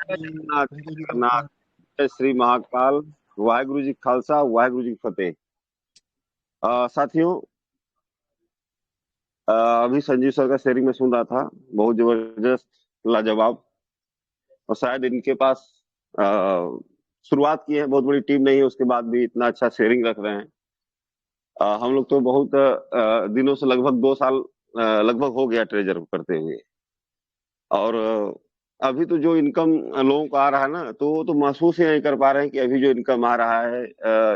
जगन्नाथ जगन्नाथ, जय श्री महाकाल। वाहेगुरु जी खालसा, वाहेगुरु जी की फतेह। साथियों, अभी संजीव सर का शेयरिंग में सुन रहा था, बहुत जबरदस्त, लाजवाब। और शायद इनके पास अ, शुरुआत की है, बहुत बड़ी टीम नहीं है, उसके बाद भी इतना अच्छा शेयरिंग रख रहे हैं। हम लोग तो बहुत दिनों से, लगभग 2 साल लगभग हो गया ट्रेजर करते हुए। और अभी तो जो इनकम लोगों को आ रहा है ना, तो वो तो महसूस ही नहीं कर पा रहे हैं कि अभी जो इनकम आ रहा है,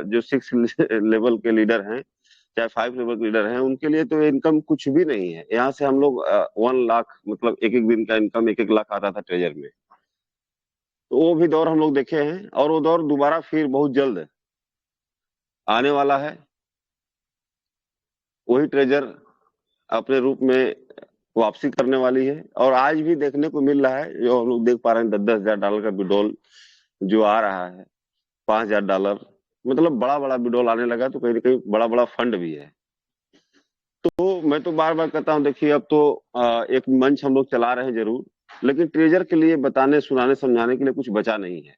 जो 6 लेवल के लीडर हैं, चाहे 5 लेवल के लीडर हैं, उनके लिए तो इनकम कुछ भी नहीं है। यहाँ से हम लोग 1 लाख, मतलब एक एक दिन का इनकम 1-1 लाख आता था ट्रेजर में। तो वो भी दौर हम लोग देखे हैं, और वो दौर दोबारा फिर बहुत जल्द आने वाला है। वही ट्रेजर अपने रूप में वापसी करने वाली है। और आज भी देखने को मिल रहा है, जो हम लोग देख पा रहे हैं, 10-10 हजार डॉलर का विड्रॉल जो आ रहा है, $5,000, मतलब बड़ा बड़ा विड्रॉल आने लगा, तो कहीं ना कहीं बड़ा बड़ा फंड भी है। तो मैं तो बार बार कहता हूँ, देखिए, अब तो एक मंच हम लोग चला रहे हैं जरूर, लेकिन ट्रेजर के लिए बताने, सुनाने, समझाने के लिए कुछ बचा नहीं है।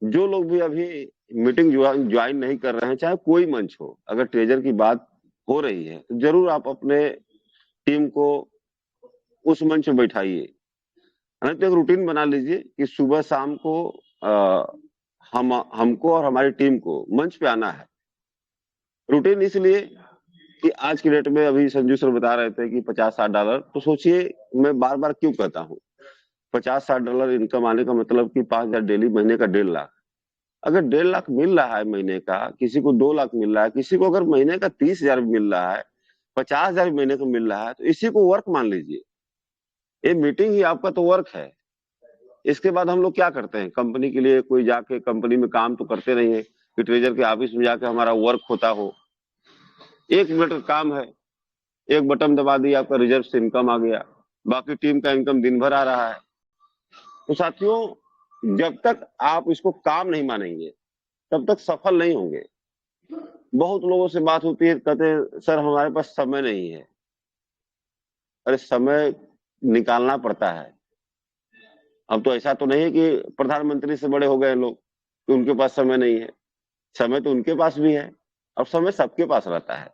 जो लोग भी अभी मीटिंग ज्वाइन नहीं कर रहे हैं, चाहे कोई मंच हो, अगर ट्रेजर की बात हो रही है, तो जरूर आप अपने टीम को उस मंच में बैठाइए। नहीं तो एक रूटीन बना लीजिए कि सुबह शाम को हमको और हमारी टीम को मंच पे आना है। रूटीन इसलिए कि आज की डेट में, अभी संजू सर बता रहे थे कि 50-60 डॉलर, तो सोचिए, मैं बार बार क्यों कहता हूँ, 50-60 डॉलर इनकम आने का मतलब कि 5,000 डेली, महीने का 1.5 लाख। अगर 1.5 लाख मिल रहा है महीने का, किसी को 2 लाख मिल रहा है, किसी को अगर महीने का 30,000 मिल रहा है, 50,000 महीने का मिल रहा है, तो इसी को वर्क मान लीजिए। ये मीटिंग ही आपका तो वर्क है। इसके बाद हम लोग क्या करते हैं, कंपनी के लिए कोई जाके कंपनी में काम तो करते नहीं है कि ट्रेजर के ऑफिस में जाके हमारा वर्क होता हो। 1 मिनट का काम है, एक बटन दबा दिया, आपका रिजर्व से इनकम आ गया, बाकी टीम का इनकम दिन भर आ रहा है। तो साथियों, जब तक आप इसको काम नहीं मानेंगे, तब तक सफल नहीं होंगे। बहुत लोगों से बात होती है, कहते हैं सर हमारे पास समय नहीं है। अरे, समय निकालना पड़ता है। अब तो ऐसा तो नहीं है कि प्रधानमंत्री से बड़े हो गए लोग कि उनके पास समय नहीं है। समय तो उनके पास भी है, और समय सबके पास रहता है।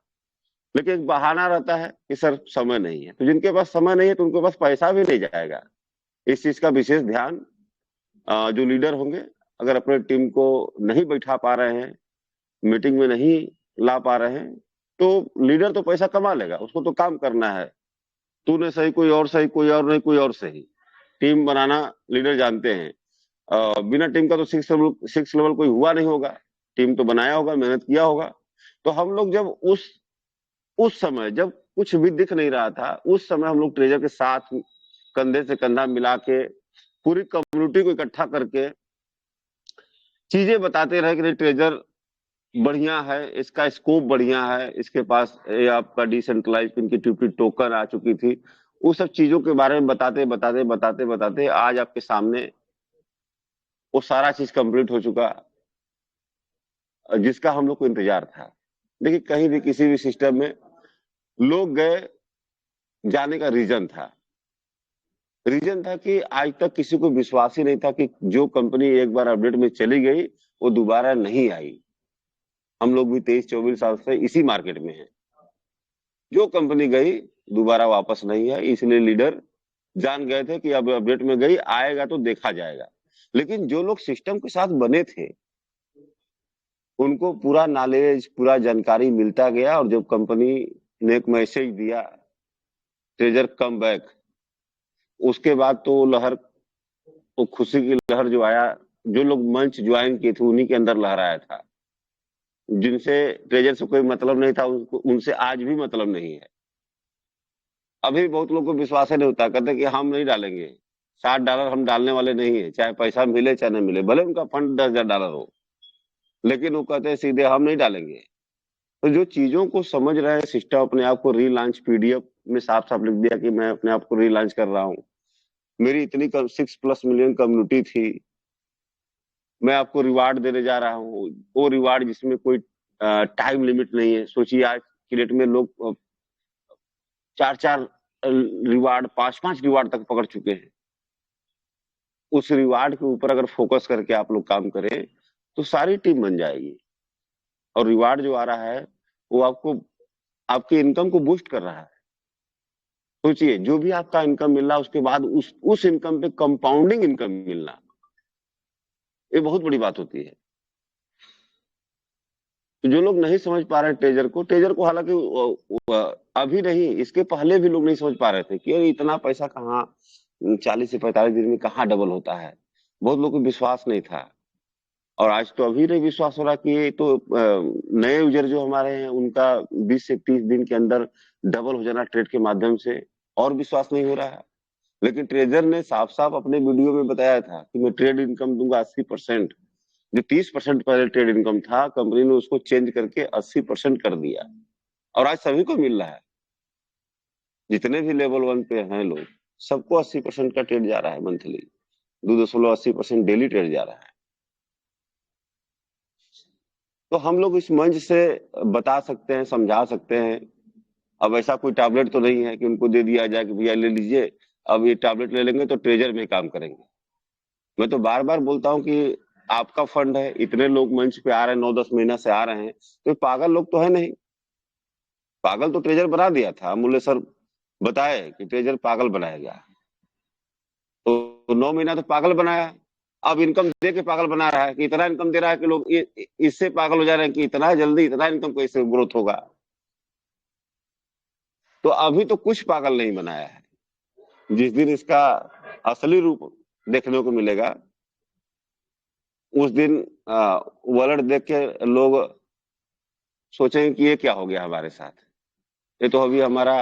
लेकिन एक बहाना रहता है कि सर समय नहीं है। तो जिनके पास समय नहीं है, तो उनके पास पैसा भी नहीं जाएगा। इस चीज का विशेष ध्यान जो लीडर होंगे, अगर अपने टीम को नहीं बैठा पा रहे हैं, मीटिंग में नहीं ला पा रहे हैं, तो लीडर तो पैसा कमा लेगा, उसको तो काम करना है। तूने सही, कोई और सही, कोई और नहीं, कोई और सही, टीम बनाना लीडर जानते हैं। बिना टीम का तो 6 लेवल कोई हुआ नहीं होगा। टीम तो बनाया होगा, मेहनत किया होगा। तो हम लोग जब उस समय, जब कुछ भी दिख नहीं रहा था, उस समय हम लोग ट्रेजर के साथ कंधे से कंधा मिला के, पूरी कम्युनिटी को इकट्ठा करके चीजें बताते रहे कि नहीं, ट्रेजर बढ़िया है, इसका स्कोप बढ़िया है, इसके पास ये आपका डिसेंट्रलाइज इनकी टोकन आ चुकी थी। वो सब चीजों के बारे में बताते बताते बताते बताते आज आपके सामने वो सारा चीज कंप्लीट हो चुका, जिसका हम लोग को इंतजार था। देखिए, कहीं भी किसी भी सिस्टम में लोग गए, जाने का रीजन था कि आज तक किसी को विश्वास ही नहीं था कि जो कंपनी एक बार अपडेट में चली गई, वो दोबारा नहीं आई। हम लोग भी 23-24 साल से इसी मार्केट में हैं। जो कंपनी गई, दोबारा वापस नहीं आई, इसलिए लीडर जान गए थे कि अब अपडेट में गई, आएगा तो देखा जाएगा। लेकिन जो लोग सिस्टम के साथ बने थे, उनको पूरा नॉलेज, पूरा जानकारी मिलता गया। और जब कंपनी ने एक मैसेज दिया, ट्रेजर कम बैक, उसके बाद तो लहर, वो खुशी की लहर जो आया, जो लोग मंच ज्वाइन किए थे, उन्हीं के अंदर लहराया था। जिनसे ट्रेजर से कोई मतलब नहीं था, उनसे आज भी मतलब नहीं है। अभी बहुत लोगों को विश्वास ही नहीं होता, कहते कि हम नहीं डालेंगे, $60 हम डालने वाले नहीं है, चाहे पैसा मिले चाहे नहीं मिले, भले उनका फंड $10,000 हो, लेकिन वो कहते हैं सीधे हम नहीं डालेंगे। तो जो चीजों को समझ रहे हैं, सिस्टम अपने आप को रीलॉन्च, पीडीएफ में साफ साफ लिख दिया कि मैं अपने आप को रीलॉन्च कर रहा हूँ, मेरी इतनी 6+ मिलियन कम्युनिटी थी, मैं आपको रिवार्ड देने जा रहा हूँ। वो रिवार्ड जिसमें कोई टाइम लिमिट नहीं है। सोचिए, आज की डेट में लोग 4-4 रिवार्ड, 5-5 रिवार्ड तक पकड़ चुके हैं। उस रिवार्ड के ऊपर अगर फोकस करके आप लोग काम करें तो सारी टीम बन जाएगी। और रिवार्ड जो आ रहा है वो आपको आपकी इनकम को बूस्ट कर रहा है। सोचिए, जो भी आपका इनकम मिल रहा है उसके बाद उस इनकम पे कंपाउंडिंग इनकम मिलना, ये बहुत बड़ी बात होती है। तो जो लोग नहीं समझ पा रहे हैं ट्रेजर को हालांकि अभी नहीं, इसके पहले भी लोग नहीं समझ पा रहे थे कि अरे इतना पैसा कहाँ 40 से 45 दिन में कहाँ डबल होता है। बहुत लोगों को विश्वास नहीं था। और आज तो अभी नहीं विश्वास हो रहा कि ये तो नए यूजर जो हमारे हैं उनका 20 से 30 दिन के अंदर डबल हो जाना ट्रेड के माध्यम से, और विश्वास नहीं हो रहा है। लेकिन ट्रेजर ने साफ साफ अपने वीडियो में बताया था कि मैं ट्रेड इनकम दूंगा 80%। जो 30% पहले ट्रेड इनकम था, कंपनी ने उसको चेंज करके 80% कर दिया। और आज सभी को मिल रहा है, जितने भी लेवल 1 पे हैं लोग, सबको 80% का ट्रेड जा रहा है मंथली। 2.80% डेली ट्रेड जा रहा है। तो हम लोग इस मंच से बता सकते हैं, समझा सकते हैं। अब ऐसा कोई टैबलेट तो नहीं है कि उनको दे दिया जाए कि भैया ले लीजिए, अब ये टैबलेट ले लेंगे तो ट्रेजर में काम करेंगे। मैं तो बार बार बोलता हूँ कि आपका फंड है, इतने लोग मंच पे आ रहे हैं, 9-10 महीना से आ रहे हैं, तो पागल लोग तो है नहीं। पागल तो ट्रेजर बना दिया था, अमूल्य सर बताए कि ट्रेजर पागल बनाया गया। तो 9 महीना तो पागल बनाया, अब इनकम दे के पागल बना रहा है कि इतना इनकम दे रहा है कि लोग इससे पागल हो जा रहे हैं कि इतना जल्दी इतना इनकम कैसे ग्रोथ होगा। तो अभी तो कुछ पागल नहीं बनाया है। जिस दिन इसका असली रूप देखने को मिलेगा, उस दिन वर्ल्ड देख के लोग सोचेंगे कि ये क्या हो गया हमारे साथ। ये तो अभी हमारा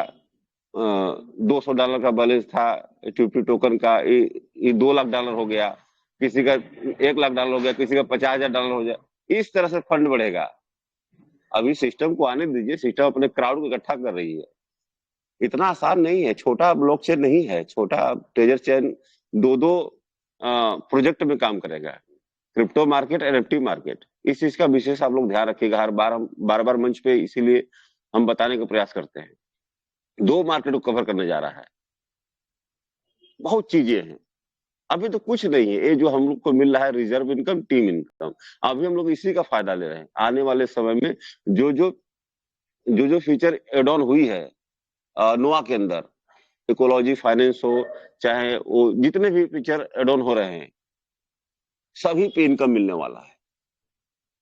$200 का बैलेंस था ट्यूटी टोकन का, ये $2 लाख हो गया, किसी का $1 लाख हो गया, किसी का $50,000 हो गया। इस तरह से फंड बढ़ेगा। अभी सिस्टम को आने दीजिए, सिस्टम अपने क्राउड को इकट्ठा कर रही है। इतना आसान नहीं है, छोटा ब्लॉकचेन नहीं है, छोटा ट्रेजर चेन दो दो प्रोजेक्ट में काम करेगा, क्रिप्टो मार्केट, एनएफटी मार्केट। इस चीज का विशेष आप लोग ध्यान रखिएगा। हर बार हम बार बार मंच पे इसीलिए हम बताने का प्रयास करते हैं। 2 मार्केट को कवर करने जा रहा है, बहुत चीजें हैं। अभी तो कुछ नहीं है, ये जो हम लोग को मिल रहा है रिजर्व इनकम, टीम इनकम, अभी हम लोग इसी का फायदा ले रहे हैं। आने वाले समय में जो फीचर एड ऑन हुई है नोवा के अंदर, इकोलॉजी फाइनेंस हो, चाहे वो जितने भी फीचर एड ऑन हो रहे हैं, सभी पे इनकम मिलने वाला है।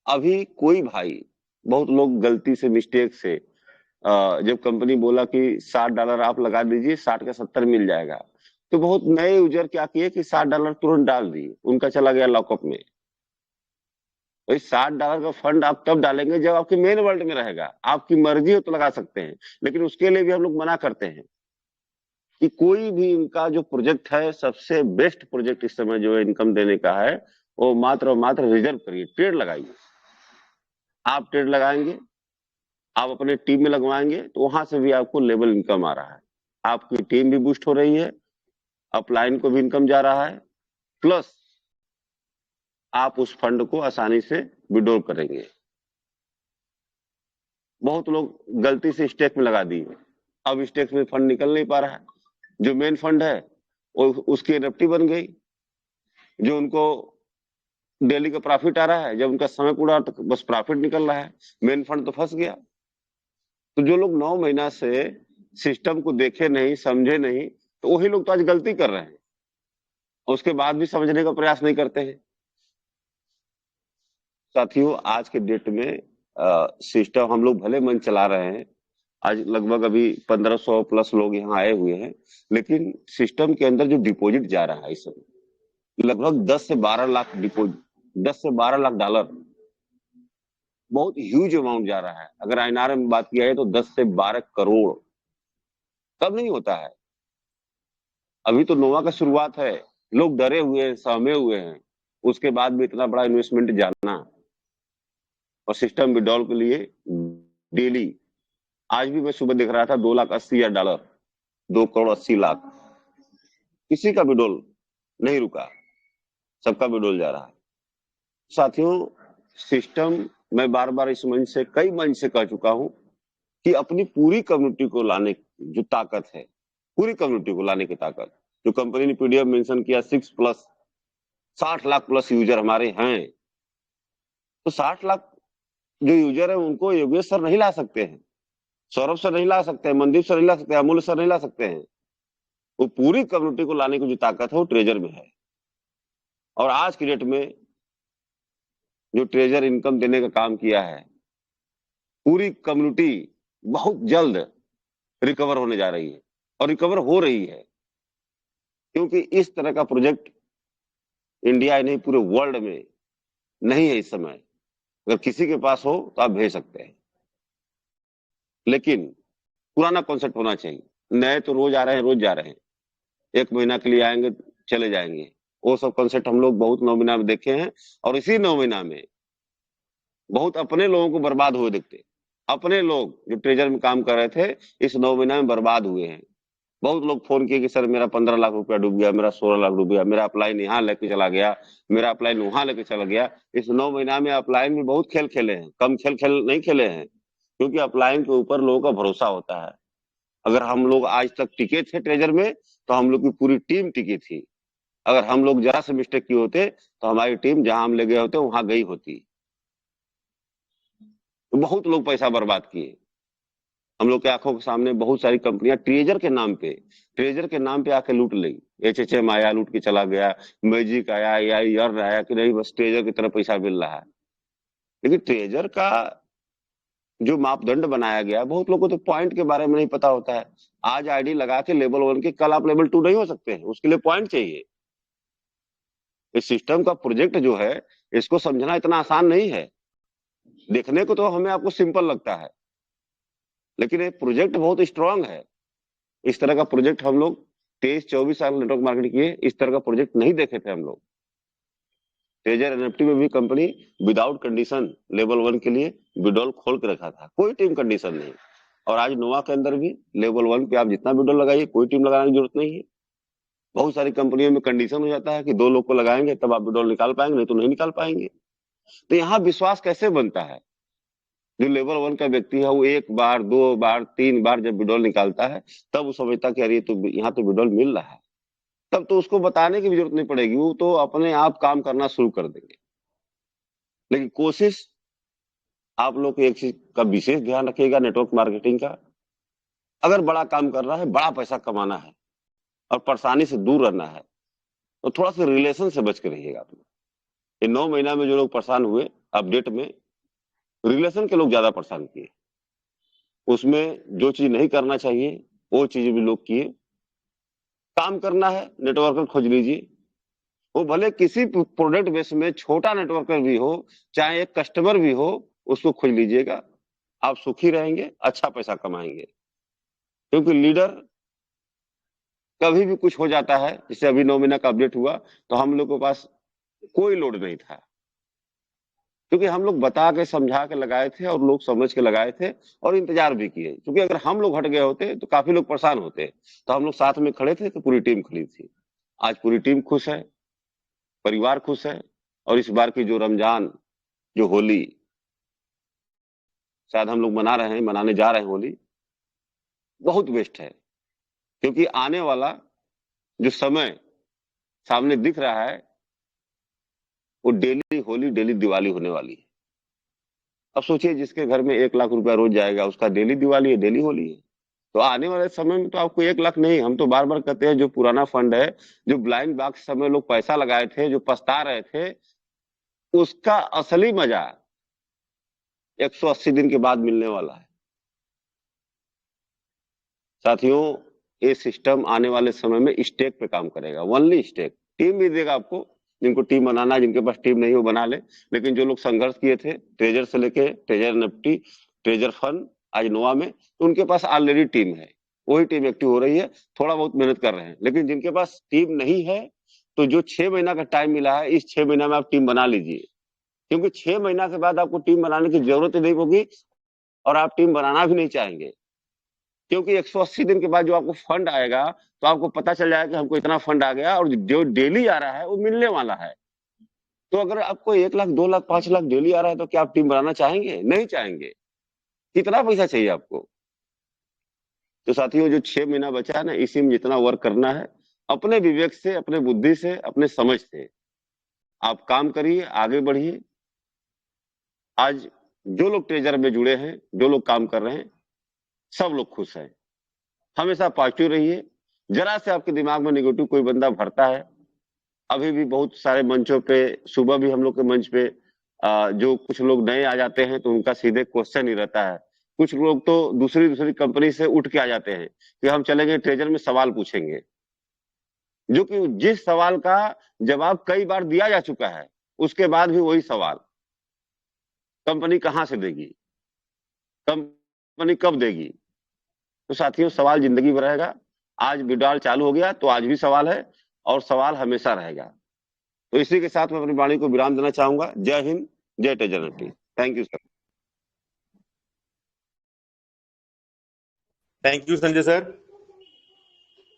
अभी कोई भाई, बहुत लोग गलती से मिस्टेक से जब कंपनी बोला कि $60 आप लगा दीजिए, 60 का 70 मिल जाएगा, तो बहुत नए यूजर क्या किए कि $60 तुरंत डाल दिए, उनका चला गया लॉकअप में। भाई $60 का फंड आप तब डालेंगे जब आपके मेन वर्ल्ड में रहेगा। आपकी मर्जी हो तो लगा सकते हैं, लेकिन उसके लिए भी हम लोग मना करते हैं कि कोई भी इनका जो प्रोजेक्ट है, सबसे बेस्ट प्रोजेक्ट इस समय जो इनकम देने का है, वो मात्र और मात्र रिजर्व करिए, ट्रेड लगाइए। आप ट्रेड लगाएंगे, आप अपने टीम में लगवाएंगे, तो वहां से भी आपको लेवल इनकम आ रहा है, आपकी टीम भी बूस्ट हो रही है, अपलाइन को भी इनकम जा रहा है, प्लस आप उस फंड को आसानी से विड्रॉ करेंगे। बहुत लोग गलती से स्टेक में लगा दिए, अब स्टेक में फंड निकल नहीं पा रहा है। जो मेन फंड है वो उसकी एनएफटी बन गई, जो उनको डेली का प्रॉफिट आ रहा है, जब उनका समय पूरा तो बस प्रॉफिट निकल रहा है, मेन फंड तो फंस गया। तो जो लोग 9 महीना से सिस्टम को देखे नहीं, समझे नहीं, तो वही लोग तो आज गलती कर रहे हैं, उसके बाद भी समझने का प्रयास नहीं करते हैं। साथियों, आज के डेट में सिस्टम, हम लोग भले मन चला रहे हैं, आज लगभग अभी 1500 प्लस लोग यहाँ आए हुए हैं, लेकिन सिस्टम के अंदर जो डिपॉजिट जा रहा है इस समय लगभग 10 से 12 लाख डिपॉजिट, $10 से 12 लाख, बहुत ह्यूज अमाउंट जा रहा है। अगर आईएनआर में बात किया है तो 10 से 12 करोड़ तब नहीं होता है। अभी तो नोवा का शुरुआत है, लोग डरे हुए हैं, सहमे हुए हैं, उसके बाद भी इतना बड़ा इन्वेस्टमेंट जाना। और सिस्टम विड्रॉल के लिए डेली, आज भी मैं सुबह देख रहा था $2,80,000, 2,80,00,000, किसी का विड्रॉल नहीं रुका, सबका विड्रॉल जा रहा है। साथियों, सिस्टम, मैं बार बार इस मंच से, कई मंच से कह चुका हूं कि अपनी पूरी कम्युनिटी को लाने की जो ताकत है, पूरी कम्युनिटी को लाने की ताकत, जो कंपनी ने पीडीएफ मेंशन किया 6+, 60 लाख प्लस यूजर हमारे हैं। तो 60 लाख जो यूजर है उनको योगेश सर नहीं ला सकते हैं, सौरभ सर नहीं ला सकते हैं, मनदीप सर नहीं ला सकते हैं, अमूल्य सर नहीं ला सकते हैं। वो पूरी कम्युनिटी को लाने की जो ताकत है वो ट्रेजर में है। और आज की डेट में जो ट्रेजर इनकम देने का काम किया है, पूरी कम्युनिटी बहुत जल्द रिकवर होने जा रही है और रिकवर हो रही है, क्योंकि इस तरह का प्रोजेक्ट इंडिया ही नहीं पूरे वर्ल्ड में नहीं है इस समय। अगर किसी के पास हो तो आप भेज सकते हैं, लेकिन पुराना कॉन्सेप्ट होना चाहिए। नए तो रोज आ रहे हैं, रोज जा रहे हैं, 1 महीना के लिए आएंगे चले जाएंगे। वो सब कॉन्सेप्ट हम लोग बहुत 9 महीना में देखे हैं, और इसी 9 महीना में बहुत अपने लोगों को बर्बाद हुए दिखते। अपने लोग जो ट्रेजर में काम कर रहे थे इस 9 महीना में बर्बाद हुए हैं। बहुत लोग फोन किए कि सर मेरा 15 लाख रुपया डूब गया, मेरा 16 लाख डूब गया, मेरा अपलाइन यहाँ लेके चला गया, मेरा अपलाइन वहां लेके चला गया। इस 9 महीना में अपलाइन भी बहुत खेल खेले हैं, कम खेल खेल नहीं खेले हैं, क्योंकि अपलाइन के ऊपर लोगों का भरोसा होता है। अगर हम लोग आज तक टिके थे ट्रेजर में तो हम लोग की पूरी टीम टिकी थी। अगर हम लोग जरा से मिस्टेक किए होते तो हमारी टीम जहां हम ले गए होते वहां गई होती। तो बहुत लोग पैसा बर्बाद किए। हम लोग के आंखों के सामने बहुत सारी कंपनियां ट्रेजर के नाम पे आके लूट ली। HHM आया लूट के चला गया, मैजिक आया या यार आया कि नहीं बस ट्रेजर की तरफ पैसा मिल रहा है। लेकिन ट्रेजर का जो मापदंड बनाया गया, बहुत लोगों को तो पॉइंट के बारे में नहीं पता होता है। आज आईडी लगा के लेवल 1 के, कल आप लेवल 2 नहीं हो सकते हैं, उसके लिए पॉइंट चाहिए। इस सिस्टम का प्रोजेक्ट जो है इसको समझना इतना आसान नहीं है। देखने को तो हमें आपको सिंपल लगता है, लेकिन ये प्रोजेक्ट बहुत स्ट्रांग है। इस तरह का प्रोजेक्ट हम लोग 23-24 साल नेटवर्क मार्केटिंग किए, इस तरह का प्रोजेक्ट नहीं देखे थे हम लोग। ट्रेजर एनएफटी में भी कंपनी विदाउट कंडीशन लेवल 1 के लिए विड्रॉल खोल के रखा था, कोई टीम कंडीशन नहीं। और आज नोवा के अंदर भी लेवल 1 पे आप जितना विड्रॉल लगाइए, कोई टीम लगाने की जरूरत नहीं है। बहुत सारी कंपनियों में कंडीशन हो जाता है कि 2 लोग को लगाएंगे तब आप विड्रॉल निकाल पाएंगे, नहीं तो नहीं निकाल पाएंगे। तो यहाँ विश्वास कैसे बनता है? जो लेवल 1 का व्यक्ति है वो 1 बार 2 बार 3 बार जब विड्रॉल निकालता है तब वो समझता है कि अरे तो यहाँ तो विड्रॉल मिल रहा है, तब तो उसको बताने की भी जरूरत नहीं पड़ेगी, वो तो अपने आप काम करना शुरू कर देंगे। लेकिन कोशिश आप लोग को एक चीज का विशेष ध्यान रखिएगा नेटवर्क मार्केटिंग का। अगर बड़ा काम कर रहा है, बड़ा पैसा कमाना है और परेशानी से दूर रहना है, तो थोड़ा सा रिलेशन से बच के रहिएगा आप लोग। ये 9 महीना में जो लोग परेशान हुए अपडेट में, रिलेशन के लोग ज्यादा परेशान किए। उसमें जो चीज नहीं करना चाहिए वो चीज भी लोग किए। काम करना है, नेटवर्कर खोज लीजिए। वो भले किसी प्रोडक्ट बेस में छोटा नेटवर्कर भी हो, चाहे एक कस्टमर भी हो, उसको खोज लीजिएगा। आप सुखी रहेंगे, अच्छा पैसा कमाएंगे। क्योंकि लीडर कभी भी कुछ हो जाता है, जैसे अभी 9 महीना का अपडेट हुआ तो हम लोग के पास कोई लोड नहीं था, क्योंकि हम लोग बता के समझा के लगाए थे और लोग समझ के लगाए थे और इंतजार भी किए। क्योंकि अगर हम लोग हट गए होते तो काफी लोग परेशान होते। तो हम लोग साथ में खड़े थे तो पूरी टीम खड़ी थी। आज पूरी टीम खुश है, परिवार खुश है। और इस बार की जो रमजान, जो होली शायद हम लोग मना रहे हैं, मनाने जा रहे हैं होली, बहुत बेस्ट है। क्योंकि आने वाला जो समय सामने दिख रहा है वो डेली होली डेली दिवाली होने वाली है। अब सोचिए जिसके घर में 1 लाख रुपया रोज जाएगा उसका डेली दिवाली है, डेली होली है। तो आने वाले समय में तो आपको 1 लाख नहीं, हम तो बार बार कहते हैं जो पुराना फंड है, जो ब्लाइंड बॉक्स समय लोग पैसा लगाए थे, जो पछता रहे थे, उसका असली मजा 180 दिन के बाद मिलने वाला है। साथियों, ये सिस्टम आने वाले समय में स्टेक पे काम करेगा, ओनली स्टेक। टीम भी देगा आपको, जिनको टीम बनाना है, जिनके पास टीम नहीं हो बना ले। लेकिन जो लोग संघर्ष किए थे ट्रेजर से लेके ट्रेजर निफ्टी, ट्रेजर फंड, आज नोवा में, तो उनके पास ऑलरेडी टीम है, वही टीम एक्टिव हो रही है, थोड़ा बहुत मेहनत कर रहे हैं। लेकिन जिनके पास टीम नहीं है, तो जो 6 महीना का टाइम मिला है, इस 6 महीना में आप टीम बना लीजिए। क्योंकि 6 महीना के बाद आपको टीम बनाने की जरूरत ही नहीं होगी और आप टीम बनाना भी नहीं चाहेंगे। क्योंकि 180 दिन के बाद जो आपको फंड आएगा तो आपको पता चल जाएगा कि हमको इतना फंड आ गया, और जो डेली आ रहा है वो मिलने वाला है। तो अगर आपको 1 लाख 2 लाख 5 लाख डेली आ रहा है तो क्या आप टीम बनाना चाहेंगे? नहीं चाहेंगे। कितना पैसा चाहिए आपको? तो साथियों, जो 6 महीना बचा है ना, इसी में जितना वर्क करना है, अपने विवेक से, अपने बुद्धि से, अपने समझ से, आप काम करिए, आगे बढ़िए। आज जो लोग ट्रेजर में जुड़े हैं, जो लोग काम कर रहे हैं, सब लोग खुश हैं। हमेशा पॉजिटिव रहिए। जरा से आपके दिमाग में नेगेटिव कोई बंदा भरता है, अभी भी बहुत सारे मंचों पे, सुबह भी हम लोग के मंच पे जो कुछ लोग नए आ जाते हैं तो उनका सीधे क्वेश्चन ही रहता है। कुछ लोग तो दूसरी दूसरी कंपनी से उठ के आ जाते हैं कि हम चलेंगे ट्रेजर में सवाल पूछेंगे, जो कि जिस सवाल का जवाब कई बार दिया जा चुका है, उसके बाद भी वही सवाल कंपनी कहां से देगी, कंपनी कब देगी। तो साथियों, सवाल जिंदगी भर रहेगा। आज विड्रॉल चालू हो गया तो आज भी सवाल है, और सवाल हमेशा रहेगा। तो इसी के साथ मैं अपनी वाणी को विराम देना चाहूंगा। जय हिंद, जय टेजरिटी। Thank you sir. Thank you Sanjay sir,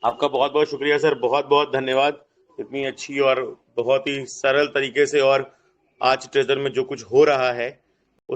आपका बहुत बहुत शुक्रिया सर, बहुत बहुत धन्यवाद। इतनी अच्छी और बहुत ही सरल तरीके से और आज ट्रेजर में जो कुछ हो रहा है